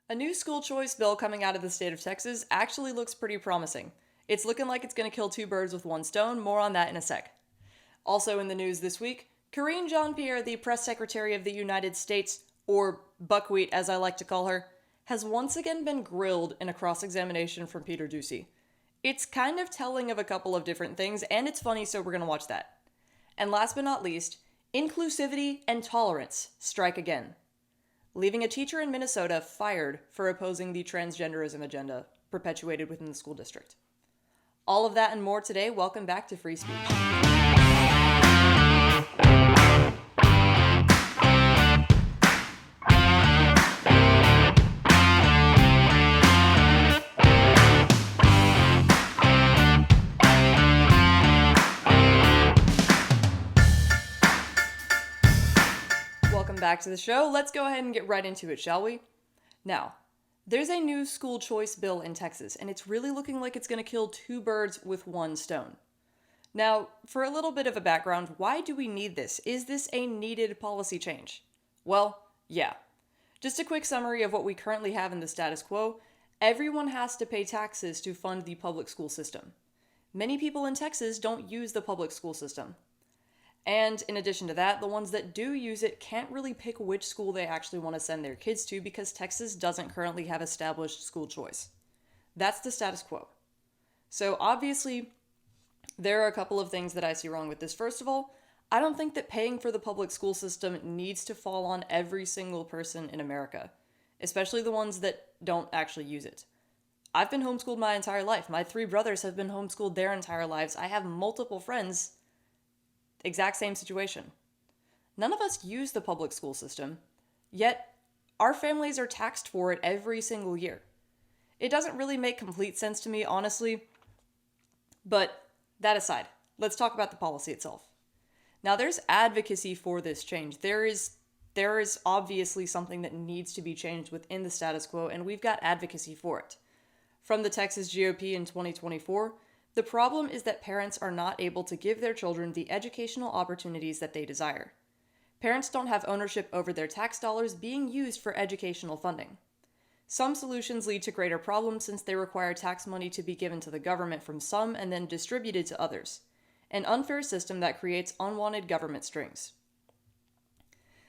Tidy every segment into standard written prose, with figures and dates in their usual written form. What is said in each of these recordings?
A new school choice bill coming out of the state of Texas actually looks pretty promising. It's looking like it's going to kill two birds with one stone. More on that in a sec. Also in the news this week, Karine Jean-Pierre, the press secretary of the United States, or Buckwheat as I like to call her, has once again been grilled in a cross-examination from Peter Doocy. It's kind of telling of a couple of different things, and it's funny, so we're going to watch that. And last but not least, inclusivity and tolerance strike again, leaving a teacher in Minnesota fired for opposing the transgenderism agenda perpetuated within the school district. All of that and more today. Welcome back to Free Speech. Welcome back to the show. Let's go ahead and get right into it, shall we? Now, there's a new school choice bill in Texas, and it's really looking like it's going to kill two birds with one stone. Now, for a little bit of a background, why do we need this? Is this a needed policy change? Well, yeah. Just a quick summary of what we currently have in the status quo. Everyone has to pay taxes to fund the public school system. Many people in Texas don't use the public school system. And in addition to that, the ones that do use it can't really pick which school they actually want to send their kids to because Texas doesn't currently have established school choice. That's the status quo. So obviously, there are a couple of things that I see wrong with this. First of all, I don't think that paying for the public school system needs to fall on every single person in America, especially the ones that don't actually use it. I've been homeschooled my entire life. My three brothers have been homeschooled their entire lives. I have multiple friends. Exact same situation. None of us use the public school system, yet our families are taxed for it every single year. It doesn't really make complete sense to me, honestly, but that aside, let's talk about the policy itself. Now, there's advocacy for this change. There is obviously something that needs to be changed within the status quo, and we've got advocacy for it. From the Texas GOP in 2024, the problem is that parents are not able to give their children the educational opportunities that they desire. Parents don't have ownership over their tax dollars being used for educational funding. Some solutions lead to greater problems since they require tax money to be given to the government from some and then distributed to others, an unfair system that creates unwanted government strings.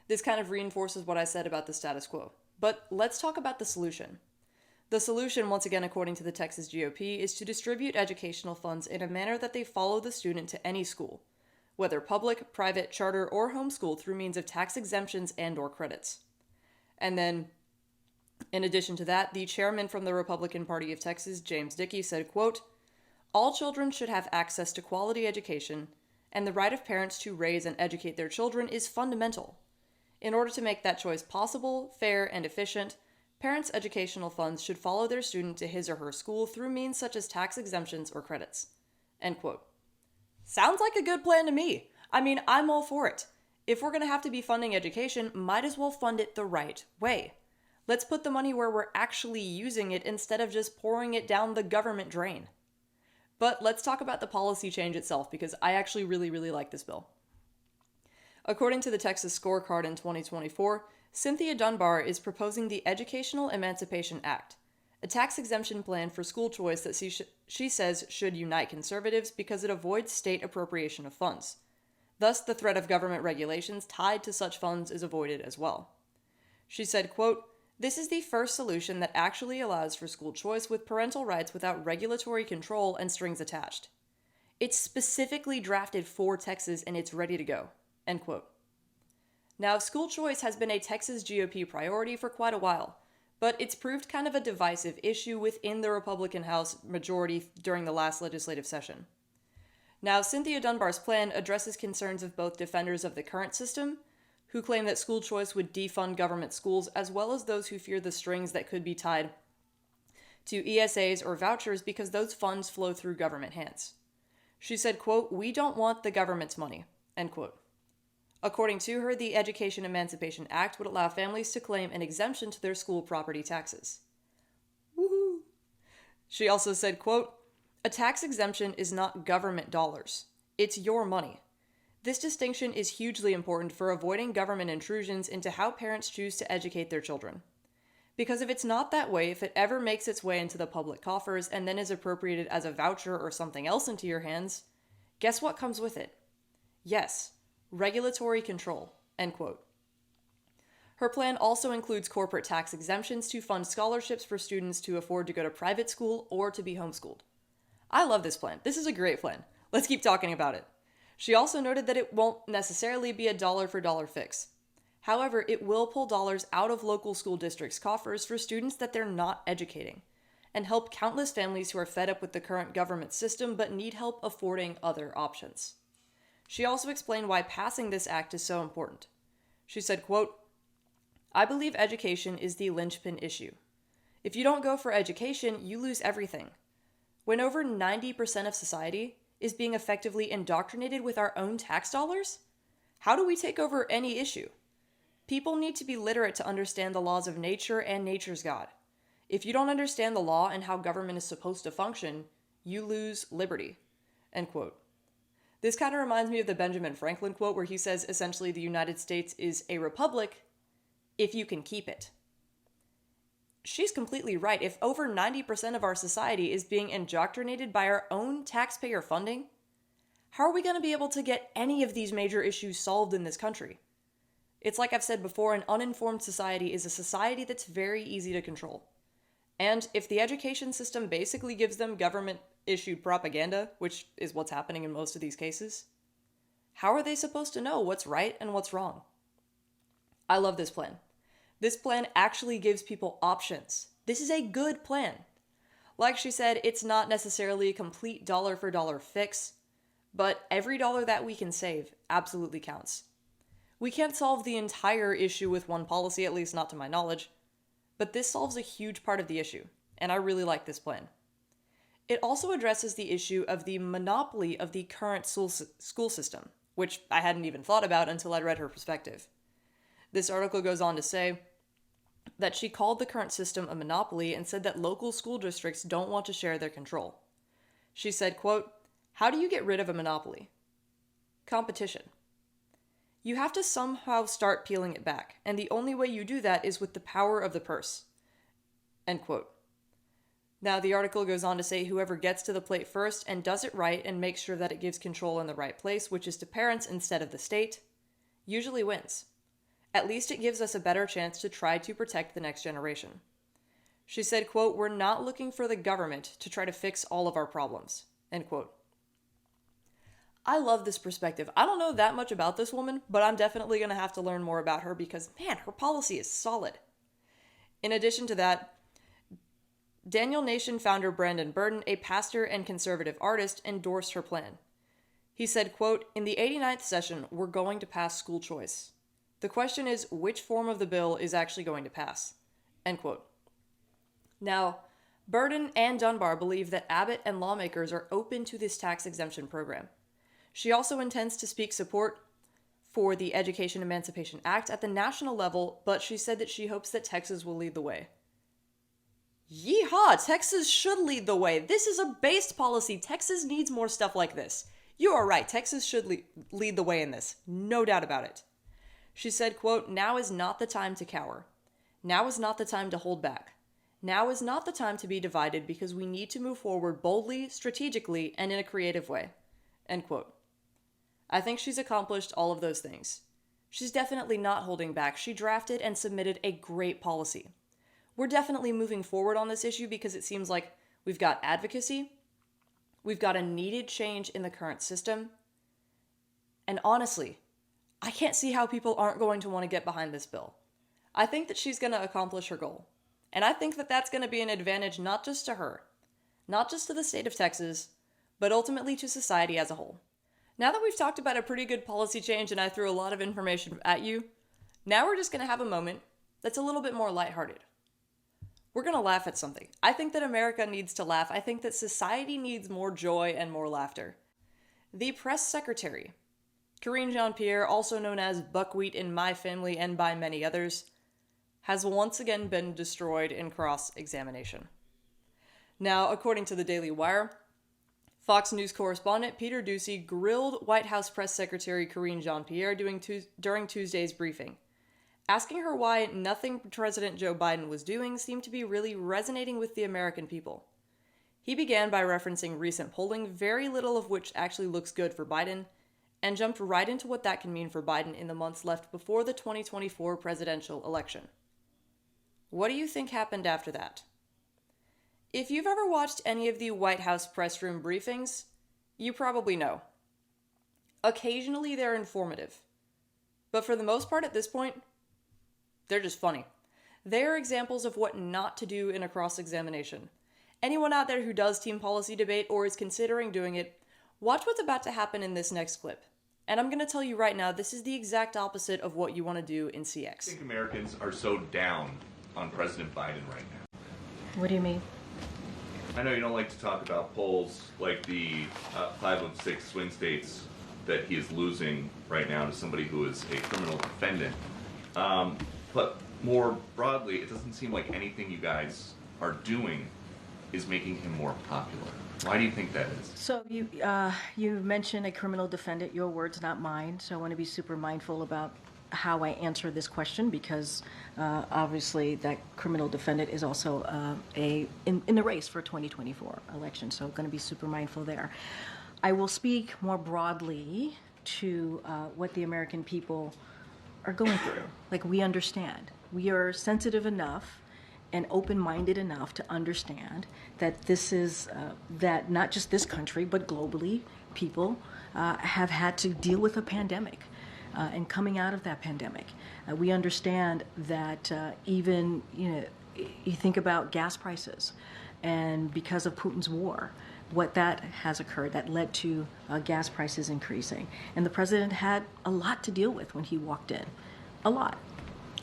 This kind of reinforces what I said about the status quo, but let's talk about the solution. The solution, once again according to the Texas GOP, is to distribute educational funds in a manner that they follow the student to any school, whether public, private, charter, or homeschool through means of tax exemptions and/or credits. And then, in addition to that, the chairman from the Republican Party of Texas, James Dickey, said, quote, "All children should have access to quality education, and the right of parents to raise and educate their children is fundamental. In order to make that choice possible, fair, and efficient, parents' educational funds should follow their student to his or her school through means such as tax exemptions or credits." End quote. Sounds like a good plan to me. I mean, I'm all for it. If we're going to have to be funding education, might as well fund it the right way. Let's put the money where we're actually using it instead of just pouring it down the government drain. But let's talk about the policy change itself because I actually really like this bill. According to the Texas Scorecard in 2024, Cynthia Dunbar is proposing the Educational Emancipation Act, a tax exemption plan for school choice that she says should unite conservatives because it avoids state appropriation of funds. Thus, the threat of government regulations tied to such funds is avoided as well. She said, quote, "This is the first solution that actually allows for school choice with parental rights without regulatory control and strings attached. It's specifically drafted for Texas and it's ready to go." End quote. Now, school choice has been a Texas GOP priority for quite a while, but it's proved kind of a divisive issue within the Republican House majority during the last legislative session. Now, Cynthia Dunbar's plan addresses concerns of both defenders of the current system, who claim that school choice would defund government schools, as well as those who fear the strings that could be tied to ESAs or vouchers because those funds flow through government hands. She said, quote, "We don't want the government's money," end quote. According to her, the Education Emancipation Act would allow families to claim an exemption to their school property taxes. Woohoo! She also said, quote, "A tax exemption is not government dollars. It's your money. This distinction is hugely important for avoiding government intrusions into how parents choose to educate their children. Because if it's not that way, if it ever makes its way into the public coffers and then is appropriated as a voucher or something else into your hands, guess what comes with it? Yes, regulatory control, end quote. Her plan also includes corporate tax exemptions to fund scholarships for students to afford to go to private school or to be homeschooled. I love this plan. This is a great plan. Let's keep talking about it. She also noted that it won't necessarily be a dollar for dollar fix. However, it will pull dollars out of local school districts' coffers for students that they're not educating, and help countless families who are fed up with the current government system but need help affording other options. She also explained why passing this act is so important. She said, quote, "I believe education is the linchpin issue. If you don't go for education, you lose everything. When over 90% of society is being effectively indoctrinated with our own tax dollars, how do we take over any issue? People need to be literate to understand the laws of nature and nature's God. If you don't understand the law and how government is supposed to function, you lose liberty." End quote. This kind of reminds me of the Benjamin Franklin quote where he says essentially the United States is a republic if you can keep it. She's completely right. If over 90% of our society is being indoctrinated by our own taxpayer funding, how are we going to be able to get any of these major issues solved in this country? It's like I've said before, an uninformed society is a society that's very easy to control. And if the education system basically gives them government-issued propaganda, which is what's happening in most of these cases, how are they supposed to know what's right and what's wrong? I love this plan. This plan actually gives people options. This is a good plan. Like she said, it's not necessarily a complete dollar for dollar fix, but every dollar that we can save absolutely counts. We can't solve the entire issue with one policy, at least not to my knowledge, but this solves a huge part of the issue, and I really like this plan. It also addresses the issue of the monopoly of the current school system, which I hadn't even thought about until I read her perspective. This article goes on to say that she called the current system a monopoly and said that local school districts don't want to share their control. She said, quote, "How do you get rid of a monopoly? Competition. You have to somehow start peeling it back, and the only way you do that is with the power of the purse." End quote. Now, the article goes on to say whoever gets to the plate first and does it right and makes sure that it gives control in the right place, which is to parents instead of the state, usually wins. At least it gives us a better chance to try to protect the next generation. She said, quote, "We're not looking for the government to try to fix all of our problems." End quote. I love this perspective. I don't know that much about this woman, but I'm definitely going to have to learn more about her because, man, her policy is solid. In addition to that, Daniel Nation founder Brandon Burton, a pastor and conservative artist, endorsed her plan. He said, quote, "In the 89th session, we're going to pass school choice. The question is which form of the bill is actually going to pass." End quote. Now, Burton and Dunbar believe that Abbott and lawmakers are open to this tax exemption program. She also intends to speak support for the Education Emancipation Act at the national level, but she said that she hopes that Texas will lead the way. Yeehaw! Texas should lead the way. This is a based policy. Texas needs more stuff like this. You are right. Texas should lead the way in this. No doubt about it. She said, quote, "Now is not the time to cower. Now is not the time to hold back. Now is not the time to be divided because we need to move forward boldly, strategically, and in a creative way." End quote. I think she's accomplished all of those things. She's definitely not holding back. She drafted and submitted a great policy. We're definitely moving forward on this issue because it seems like we've got advocacy, we've got a needed change in the current system, and honestly, I can't see how people aren't going to want to get behind this bill. I think that she's going to accomplish her goal. And I think that that's going to be an advantage not just to her, not just to the state of Texas, but ultimately to society as a whole. Now that we've talked about a pretty good policy change and I threw a lot of information at you, now we're just going to have a moment that's a little bit more lighthearted. We're going to laugh at something. I think that America needs to laugh. I think that society needs more joy and more laughter. The press secretary, Karine Jean-Pierre, also known as Buckwheat in my family and by many others, has once again been destroyed in cross-examination. Now, according to the Daily Wire, Fox News correspondent Peter Doocy grilled White House Press Secretary Karine Jean-Pierre during Tuesday's briefing, Asking her why nothing President Joe Biden was doing seemed to be really resonating with the American people. He began by referencing recent polling, very little of which actually looks good for Biden, and jumped right into what that can mean for Biden in the months left before the 2024 presidential election. What do you think happened after that? If you've ever watched any of the White House press room briefings, you probably know. Occasionally they're informative, but for the most part at this point, they're just funny. They are examples of what not to do in a cross-examination. Anyone out there who does team policy debate or is considering doing it, watch what's about to happen in this next clip. And I'm going to tell you right now, this is the exact opposite of what you want to do in CX. I think Americans are so down on President Biden right now. What do you mean? I know you don't like to talk about polls like the 5 of 6 swing states that he is losing right now to somebody who is a criminal defendant. But more broadly, it doesn't seem like anything you guys are doing is making him more popular. Why do you think that is? So you mentioned a criminal defendant, your words, not mine. So I want to be super mindful about how I answer this question because obviously that criminal defendant is also in the race for 2024 election. So I'm going to be super mindful there. I will speak more broadly to what the American people are going through. Like, we understand. We are sensitive enough and open-minded enough to understand that this is, that not just this country, but globally, people have had to deal with a pandemic and coming out of that pandemic. We understand that even, you think about gas prices and because of Putin's war, what that has occurred that led to gas prices increasing. And the president had a lot to deal with when he walked in. A lot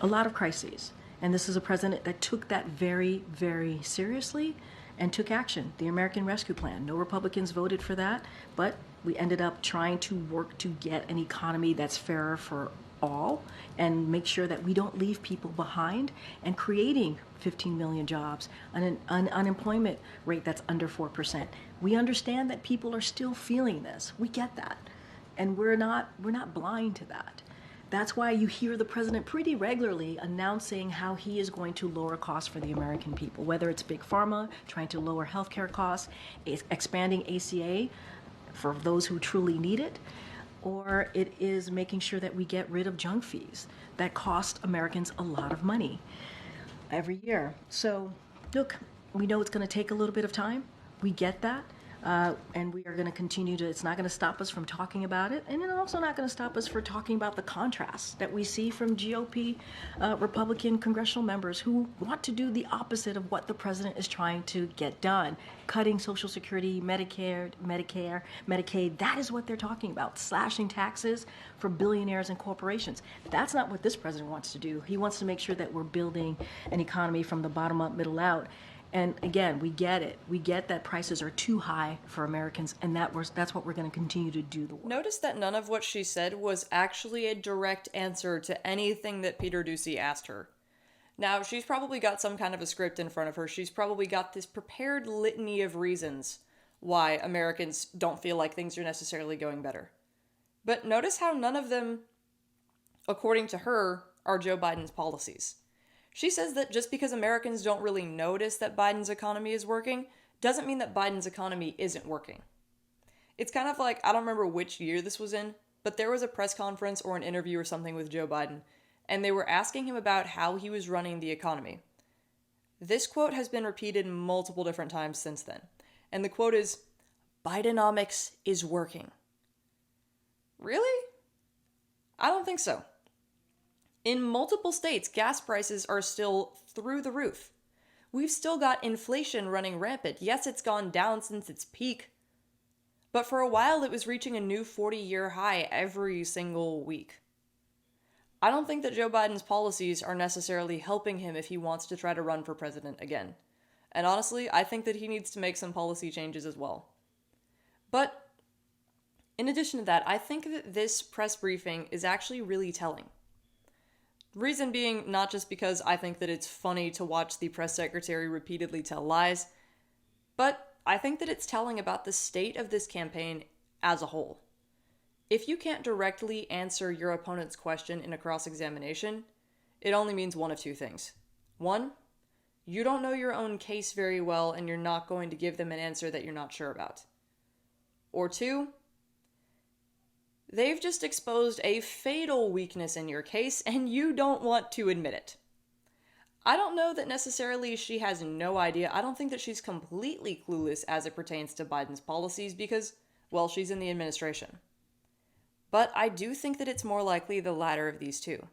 of crises. And this is a president that took that very, very seriously and took action. The American Rescue Plan. No Republicans voted for that, but we ended up trying to work to get an economy that's fairer for all and make sure that we don't leave people behind, and creating 15 million jobs, an unemployment rate that's under 4%. We understand that people are still feeling this. We get that. And we're not blind to that. That's why you hear the president pretty regularly announcing how he is going to lower costs for the American people, whether it's Big Pharma, trying to lower healthcare costs, expanding ACA for those who truly need it, or it is making sure that we get rid of junk fees that cost Americans a lot of money every year. So, look, we know it's going to take a little bit of time. We get that. And we are going to continue to, it's not going to stop us from talking about it. And it's also not going to stop us from talking about the contrasts that we see from GOP Republican congressional members who want to do the opposite of what the president is trying to get done. Cutting Social Security, Medicare, Medicaid, that is what they're talking about. Slashing taxes for billionaires and corporations. That's not what this president wants to do. He wants to make sure that we're building an economy from the bottom up, middle out. And again, we get it. We get that prices are too high for Americans, and that's what we're going to continue to do. Notice that none of what she said was actually a direct answer to anything that Peter Doocy asked her. Now, she's probably got some kind of a script in front of her. She's probably got this prepared litany of reasons why Americans don't feel like things are necessarily going better. But notice how none of them, according to her, are Joe Biden's policies. She says that just because Americans don't really notice that Biden's economy is working, doesn't mean that Biden's economy isn't working. It's kind of like, I don't remember which year this was in, but there was a press conference or an interview or something with Joe Biden, and they were asking him about how he was running the economy. This quote has been repeated multiple different times since then, and the quote is, "Bidenomics is working." Really? I don't think so. In multiple states, gas prices are still through the roof. We've still got inflation running rampant. Yes, it's gone down since its peak, but for a while it was reaching a new 40-year high every single week. I don't think that Joe Biden's policies are necessarily helping him if he wants to try to run for president again. And honestly, I think that he needs to make some policy changes as well. But in addition to that, I think that this press briefing is actually really telling. Reason being, not just because I think that it's funny to watch the press secretary repeatedly tell lies, but I think that it's telling about the state of this campaign as a whole. If you can't directly answer your opponent's question in a cross-examination, it only means one of two things. One, you don't know your own case very well and you're not going to give them an answer that you're not sure about. Or two, they've just exposed a fatal weakness in your case and you don't want to admit it. I don't know that necessarily she has no idea. I don't think that she's completely clueless as it pertains to Biden's policies because, well, she's in the administration. But I do think that it's more likely the latter of these two.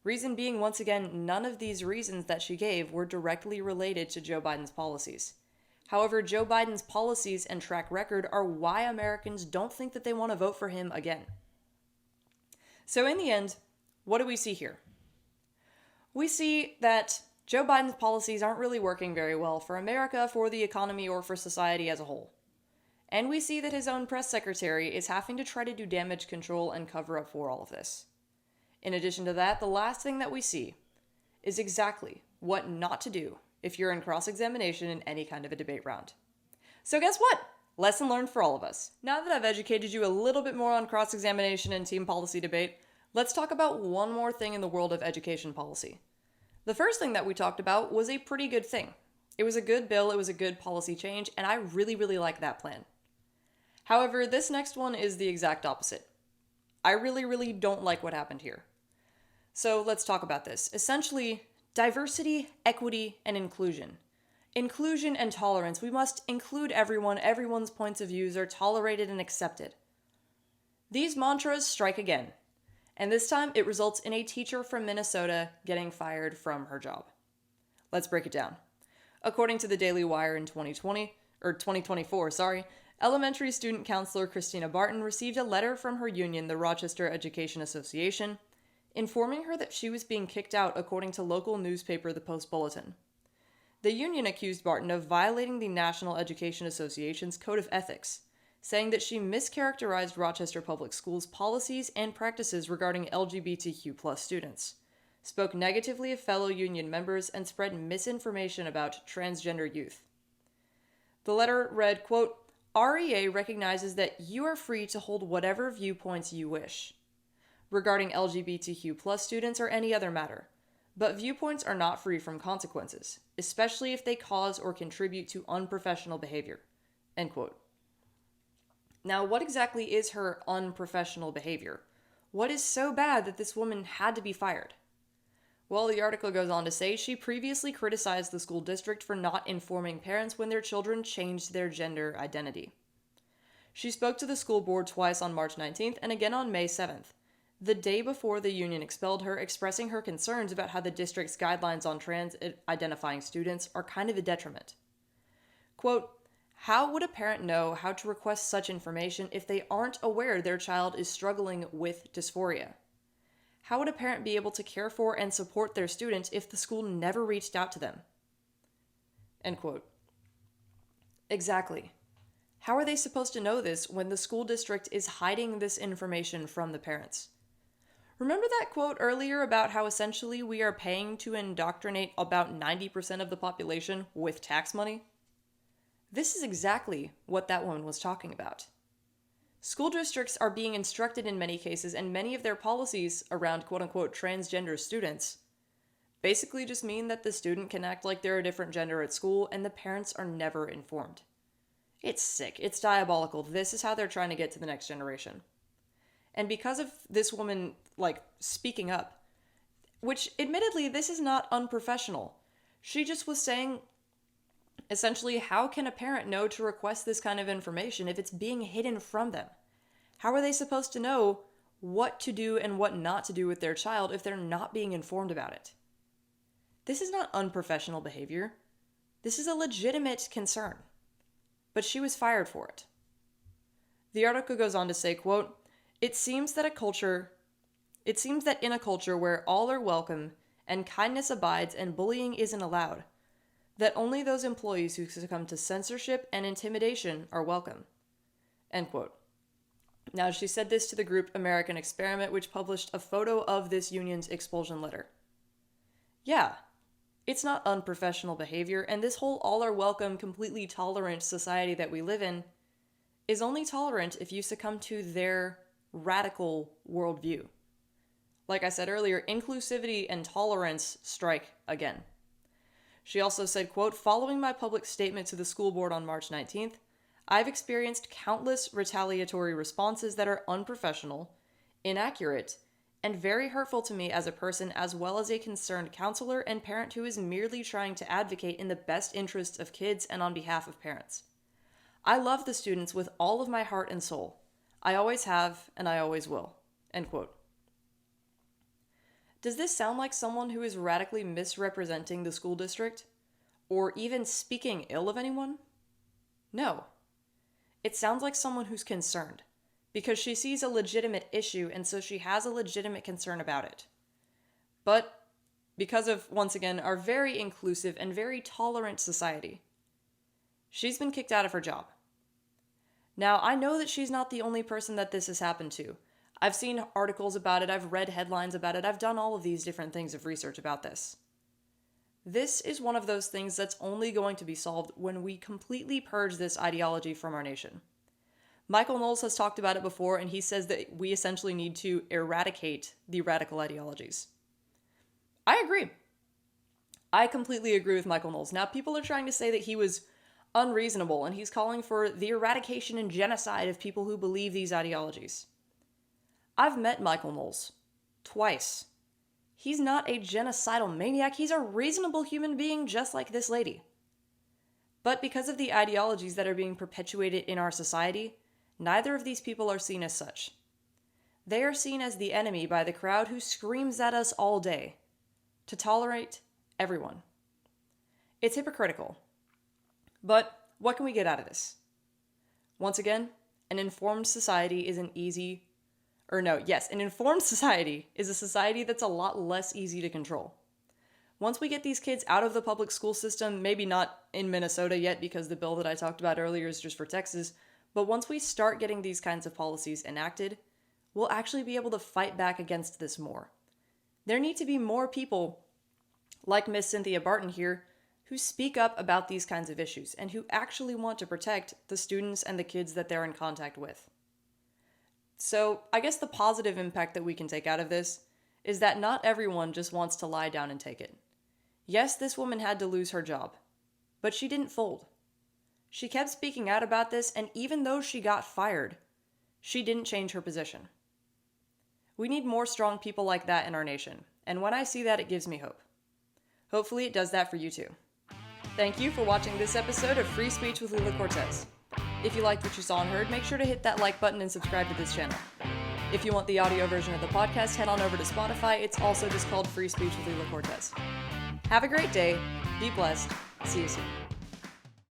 Reason being, once again, none of these reasons that she gave were directly related to Joe Biden's policies. However, Joe Biden's policies and track record are why Americans don't think that they want to vote for him again. So in the end, what do we see here? We see that Joe Biden's policies aren't really working very well for America, for the economy, or for society as a whole. And we see that his own press secretary is having to try to do damage control and cover up for all of this. In addition to that, the last thing that we see is exactly what not to do if you're in cross-examination in any kind of a debate round. So guess what? Lesson learned for all of us. Now that I've educated you a little bit more on cross-examination and team policy debate, let's talk about one more thing in the world of education policy. The first thing that we talked about was a pretty good thing. It was a good bill, it was a good policy change, and I really, really like that plan. However, this next one is the exact opposite. I really, really don't like what happened here. So let's talk about this. Essentially, diversity, equity, and inclusion. Inclusion and tolerance. We must include everyone. Everyone's points of views are tolerated and accepted. These mantras strike again. And this time, it results in a teacher from Minnesota getting fired from her job. Let's break it down. According to the Daily Wire in 2024, elementary student counselor Christina Barton received a letter from her union, the Rochester Education Association, informing her that she was being kicked out according to local newspaper The Post-Bulletin. The union accused Barton of violating the National Education Association's Code of Ethics, saying that she mischaracterized Rochester Public Schools' policies and practices regarding LGBTQ+ students, spoke negatively of fellow union members, and spread misinformation about transgender youth. The letter read, quote, REA recognizes that you are free to hold whatever viewpoints you wish regarding LGBTQ+ students or any other matter, but viewpoints are not free from consequences, especially if they cause or contribute to unprofessional behavior, end quote. Now, what exactly is her unprofessional behavior? What is so bad that this woman had to be fired? Well, the article goes on to say she previously criticized the school district for not informing parents when their children changed their gender identity. She spoke to the school board twice on March 19th and again on May 7th, the day before the union expelled her, expressing her concerns about how the district's guidelines on trans-identifying students are kind of a detriment. Quote, how would a parent know how to request such information if they aren't aware their child is struggling with dysphoria? How would a parent be able to care for and support their student if the school never reached out to them? End quote. Exactly. How are they supposed to know this when the school district is hiding this information from the parents? Remember that quote earlier about how essentially we are paying to indoctrinate about 90% of the population with tax money? This is exactly what that woman was talking about. School districts are being instructed in many cases, and many of their policies around quote-unquote transgender students basically just mean that the student can act like they're a different gender at school, and the parents are never informed. It's sick. It's diabolical. This is how they're trying to get to the next generation. And because of this woman, speaking up, which admittedly, this is not unprofessional. She just was saying, essentially, how can a parent know to request this kind of information if it's being hidden from them? How are they supposed to know what to do and what not to do with their child if they're not being informed about it? This is not unprofessional behavior. This is a legitimate concern. But she was fired for it. The article goes on to say, quote, It seems that in a culture where all are welcome and kindness abides and bullying isn't allowed, that only those employees who succumb to censorship and intimidation are welcome. End quote. Now, she said this to the group American Experiment, which published a photo of this union's expulsion letter. Yeah, it's not unprofessional behavior, and this whole all are welcome, completely tolerant society that we live in is only tolerant if you succumb to their radical worldview. like I said earlier, inclusivity and tolerance strike again. She also said, quote, "Following my public statement to the school board on March 19th, I've experienced countless retaliatory responses that are unprofessional, inaccurate, and very hurtful to me as a person, as well as a concerned counselor and parent who is merely trying to advocate in the best interests of kids and on behalf of parents. I love the students with all of my heart and soul. I always have, and I always will." End quote. Does this sound like someone who is radically misrepresenting the school district? Or even speaking ill of anyone? No. It sounds like someone who's concerned, because she sees a legitimate issue and so she has a legitimate concern about it. But because of, once again, our very inclusive and very tolerant society, she's been kicked out of her job. Now, I know that she's not the only person that this has happened to. I've seen articles about it, I've read headlines about it, I've done all of these different things of research about this. This is one of those things that's only going to be solved when we completely purge this ideology from our nation. Michael Knowles has talked about it before, and he says that we essentially need to eradicate the radical ideologies. I agree. I completely agree with Michael Knowles. Now, people are trying to say that he was unreasonable, and he's calling for the eradication and genocide of people who believe these ideologies. I've met Michael Knowles twice. He's not a genocidal maniac. He's a reasonable human being just like this lady. But because of the ideologies that are being perpetuated in our society, neither of these people are seen as such. They are seen as the enemy by the crowd who screams at us all day to tolerate everyone. It's hypocritical. But what can we get out of this? Once again, an informed society is an informed society is a society that's a lot less easy to control. Once we get these kids out of the public school system, maybe not in Minnesota yet because the bill that I talked about earlier is just for Texas, but once we start getting these kinds of policies enacted, we'll actually be able to fight back against this more. There need to be more people like Miss Cynthia Barton here who speak up about these kinds of issues and who actually want to protect the students and the kids that they're in contact with. So I guess the positive impact that we can take out of this is that not everyone just wants to lie down and take it. Yes, this woman had to lose her job, but she didn't fold. She kept speaking out about this, and even though she got fired, she didn't change her position. We need more strong people like that in our nation, and when I see that, it gives me hope. Hopefully it does that for you too. Thank you for watching this episode of Free Speech with Lila Cortez. If you liked what you saw and heard, make sure to hit that like button and subscribe to this channel. If you want the audio version of the podcast, head on over to Spotify. It's also just called Free Speech with Lila Cortez. Have a great day. Be blessed. See you soon.